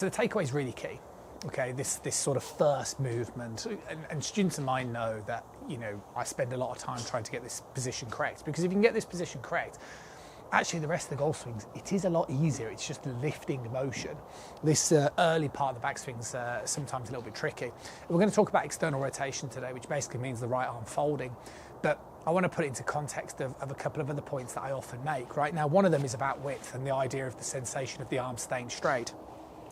So the takeaway is really key. Okay, this sort of first movement, and students of mine know that, you know, I spend a lot of time trying to get this position correct, because if you can get this position correct, actually the rest of the golf swings, it is a lot easier. It's just lifting motion. This early part of the backswing is sometimes a little bit tricky. We're going to talk about external rotation today, which basically means the right arm folding, but I want to put it into context of a couple of other points that I often make. Right now, one of them is about width and the idea of the sensation of the arm staying straight.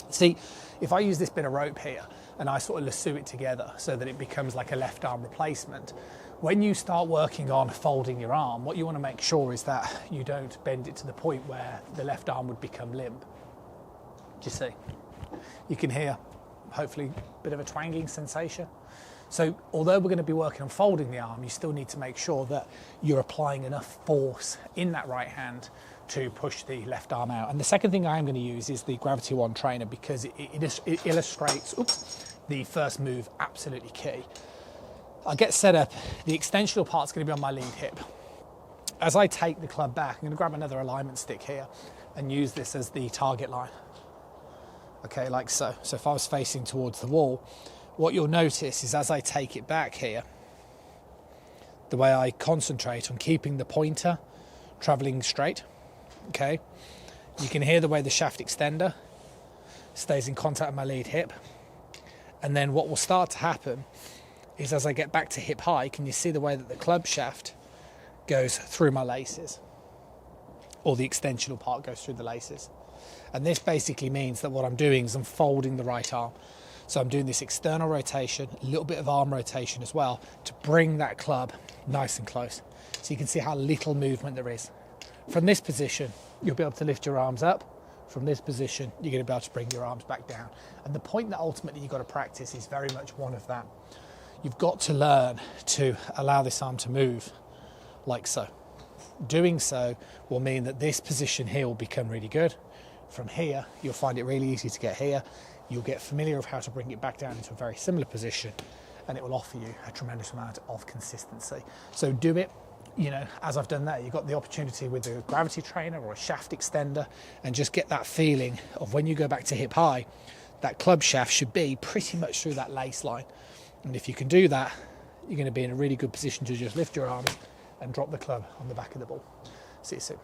See, if I use this bit of rope here and I sort of lasso it together so that it becomes like a left arm replacement, when you start working on folding your arm, what you want to make sure is that you don't bend it to the point where the left arm would become limp. Do you see? You can hear, hopefully, a bit of a twanging sensation. So although we're going to be working on folding the arm, you still need to make sure that you're applying enough force in that right hand to push the left arm out. And the second thing I am going to use is the Gravity One trainer, because it illustrates the first move absolutely key. I'll get set up. The extensional part's going to be on my lead hip. As I take the club back, I'm going to grab another alignment stick here and use this as the target line. Okay, like so. So if I was facing towards the wall, what you'll notice is as I take it back here, the way I concentrate on keeping the pointer traveling straight, okay, you can hear the way the shaft extender stays in contact with my lead hip. And then what will start to happen is as I get back to hip high, can you see the way that the club shaft goes through my laces, or the extensional part goes through the laces? And this basically means that what I'm doing is I'm folding the right arm. So I'm doing this external rotation, a little bit of arm rotation as well, to bring that club nice and close. So you can see how little movement there is. From this position, you'll be able to lift your arms up. From this position, you're going to be able to bring your arms back down. And the point that ultimately you've got to practice is very much one of that. You've got to learn to allow this arm to move like so. Doing so will mean that this position here will become really good. From here, you'll find it really easy to get here. You'll get familiar with how to bring it back down into a very similar position, and it will offer you a tremendous amount of consistency. So do it, you know, as I've done there. You've got the opportunity with a gravity trainer or a shaft extender, and just get that feeling of when you go back to hip high, that club shaft should be pretty much through that lace line. And if you can do that, you're going to be in a really good position to just lift your arms and drop the club on the back of the ball. See you soon.